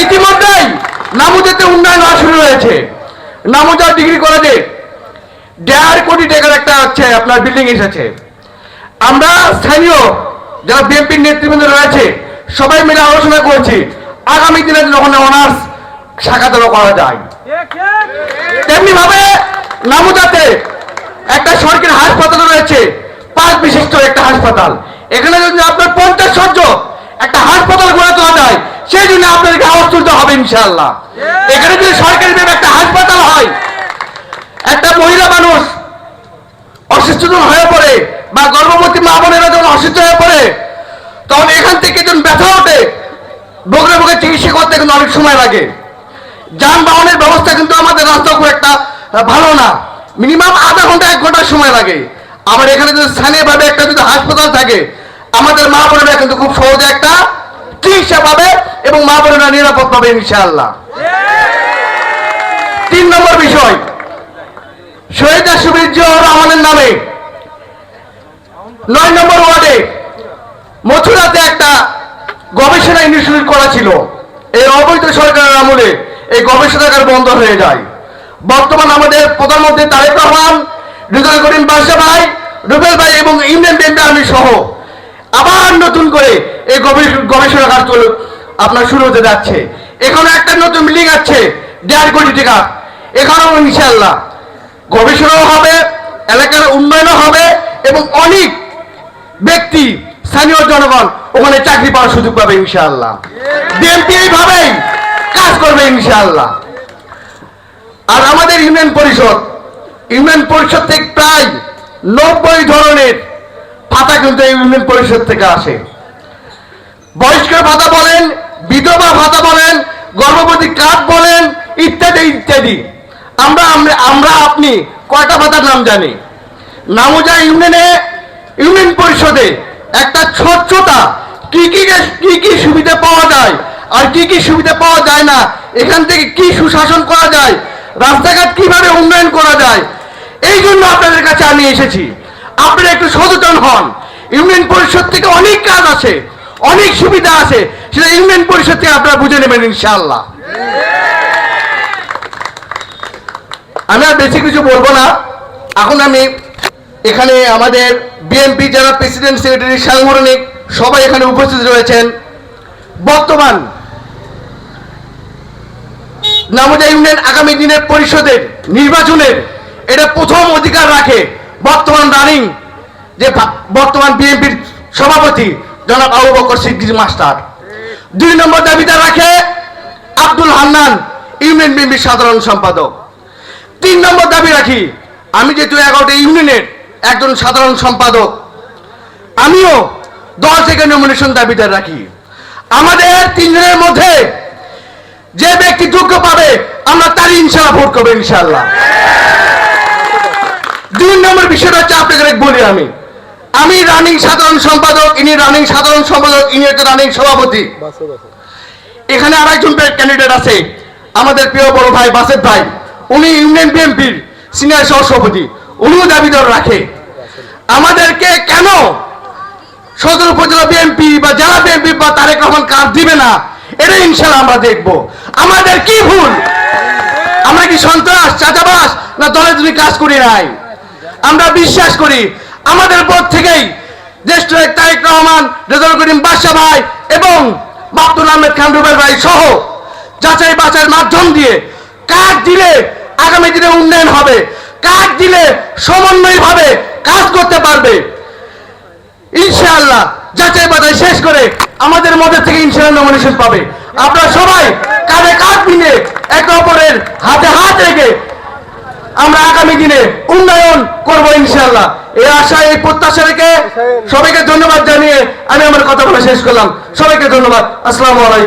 ইতিমধ্যেই নামুজাতে উন্নয়ন হওয়া শুরু হয়েছে। নামুজা ডিগ্রি কলেজে 1.5 কোটি টাকার একটা আপনার বিল্ডিং এসেছে। আমরা স্থানীয় যারা বিএনপির নেতৃবৃন্দ রয়েছে সবাই মিলে আলোচনা করছি আগামী দিনে যখন অনার্স শাখা চালু করা যায়। তেমনি ভাবে নামুজাতে একটা সরকারি হাসপাতাল রয়েছে, 5 বিশিষ্ট একটা হাসপাতাল। এখানে যদি আপনার 50 শয্য একটা হাসপাতাল গড়ে তোলা যায়, সেই জন্য আপনাদেরকে আওয়াজ তুলতে হবে ইনশাআল্লাহ। এখানে যদি সরকারি ভাবে একটা হাসপাতাল হয়, একটা মহিলা মানুষ অসুস্থ হয়ে পড়ে বা গর্ভবতী মা বোনেরা যখন অসুস্থ হয়ে পড়ে, তখন এখান থেকে যখন ব্যথা ওঠে বগলে বগলে চিকিৎসা করতে কিন্তু অনেক সময় লাগে। যানবাহনের ব্যবস্থা কিন্তু আমাদের রাস্তা খুব একটা ভালো না, মিনিমাম আধা ঘন্টা 1 ঘন্টা সময় লাগে। আবার এখানে যদি স্থানীয়ভাবে একটা যদি হাসপাতাল থাকে, আমাদের মা বোনেরা কিন্তু খুব সহজে একটা চিকিৎসা পাবে এবং মা বোনেরা নিরাপদ পাবে ইনশাআল্লাহ। 3 নম্বর বিষয়, শহীদ সুবীর জিয়াউর রহমানের নামে 9 নম্বর ওয়ার্ডে মথুরাতে একটা গবেষণা ইনস্টিটিউট করা ছিল। এই অবৈধ সরকারের আমলে এই গবেষণাগার বন্ধ হয়ে যায়। বর্তমান আমাদের প্রধানমন্ত্রী তারেক রহমান, রেজাউল করিম বাদশা ভাই, রুবেল ভাই এবং ইউনিয়ন বিএনপি আর্মি সহ আবার নতুন করে এই গবেষণাগার আপনার শুরু হতে যাচ্ছে। এখানে একটা নতুন বিল্ডিং আছে 1.5 কোটি টাকা। এখানেও ইনশাআল্লাহ গবেষণাও হবে, এলাকার উন্নয়নও হবে এবং অনেক ব্যক্তি স্থানীয় জনগণ ওখানে চাকরি পাওয়ার সুযোগ পাবে ইনশাআল্লাহ। বিএনপি এইভাবেই কাজ করবে ইনশাআল্লাহ। আর আমাদের ইউনিয়ন পরিষদ থেকে প্রায় 90 ধরনের ভাতা কিন্তু এই ইউনিয়ন পরিষদ থেকে আসে। বয়স্ক ভাতা বলেন, বিধবা ভাতা বলেন, গর্ভবতী কার্ড বলেন, ইত্যাদি ইত্যাদি। আমরা আপনি কয়টা ভাতার নাম জানি? নামুজা ইউনিয়ন পরিষদে একটা স্বচ্ছতা, কি কি সুবিধা পাওয়া যায় আর কি কি সুবিধা পাওয়া যায় না, এখান থেকে কি সুশাসন করা যায়, রাস্তাঘাট কিভাবে উন্নয়ন করা যায়, এই জন্য আপনাদের কাছে আমি এসেছি। আপনারা একটু সচেতন হন। ইউনিয়ন পরিষদ থেকে অনেক কাজ আছে, অনেক সুবিধা আছে, সেটা ইউনিয়ন পরিষদ থেকে আপনারা বুঝে নেবেন ইনশাআল্লাহ। আমি আর বেশি কিছু বলবো না। এখন আমি এখানে আমাদের বিএনপি যারা প্রেসিডেন্ট সেক্রেটারি সাংগঠনিক সবাই এখানে উপস্থিত রয়েছেন। বর্তমান নামুজা ইউনিয়ন আগামী দিনের পরিষদের নির্বাচনের এটা প্রথম অধিকার রাখে বর্তমান বিএনপির সভাপতি জনাব আবু বকর সিদ্দিকী মাস্টার। 2 নম্বর দাবিদার রাখে আব্দুল হান্নান, ইউনিয়ন বিএনপির সাধারণ সম্পাদক। 3 নম্বর দাবি রাখি আমি, যেহেতু 11টা ইউনিয়নের একজন সাধারণ সম্পাদক, আমিও 10 থেকে নমিনেশন দাবিদার রাখি। আমাদের 3 জনের মধ্যে যে ব্যক্তি যোগ্য পাবে আমরা তারই ইনশাআল্লাহ ভোট করবো ইনশাআল্লাহ। 2 নম্বর বিষয়টা হচ্ছে আপনাদের বলি, আমি রানিং সাধারণ সম্পাদক, ইনি রানিং সাধারণ সম্পাদক, ইনি হচ্ছে রানিং সভাপতি। এখানে আরেকজন ক্যান্ডিডেট আছে আমাদের প্রিয় বড় ভাই বাসেদ ভাই, উনি ইউনিয়ন বিএনপির সিনিয়র সহসভাপতি, উনিও দাবিদার রাখে। আমাদেরকে কেন সদর উপজেলা বিএনপি বা জেলা বিএনপি বা তারেক রহমান কাজ দিবে না, এটা ইনশাআল্লাহ আমরা দেখব। আমাদের কি ভুল? আমরা কি সন্ত্রাস, চাঁদাবাজ না দলে যদি কাজ করি নাই? আমরা বিশ্বাস করি আমাদের পর থেকেই জ্যেষ্ঠ তারেক রহমান, রেজাউল করিম বাদশা ভাই এবং আব্দুল আহমেদ খান রুবেল ভাই সহ যাচাই বাছাইয়ের মাধ্যম দিয়ে কাজ দিলে আগামী দিনে উন্নয়ন হবে, কাজ দিলে সমন্বয়ভাবে কাজ করতে পারবে ইনশাআল্লাহ। যাচাই বাছাই শেষ করে আমাদের মধ্যে থেকে ইনশাআল্লাহ নমিনেশন পাবে। আপনারা সবাই কাঁধে কাঁধ মিলে একে অপরের হাতে হাত রেখে আমরা আগামী দিনে উন্নয়ন করবো ইনশাআল্লাহ। এই আশা, এই প্রত্যাশা রেখে সবাইকে ধন্যবাদ জানিয়ে আমি আমার কথা বলা শেষ করলাম। সবাইকে ধন্যবাদ। আসসালামু আলাইকুম।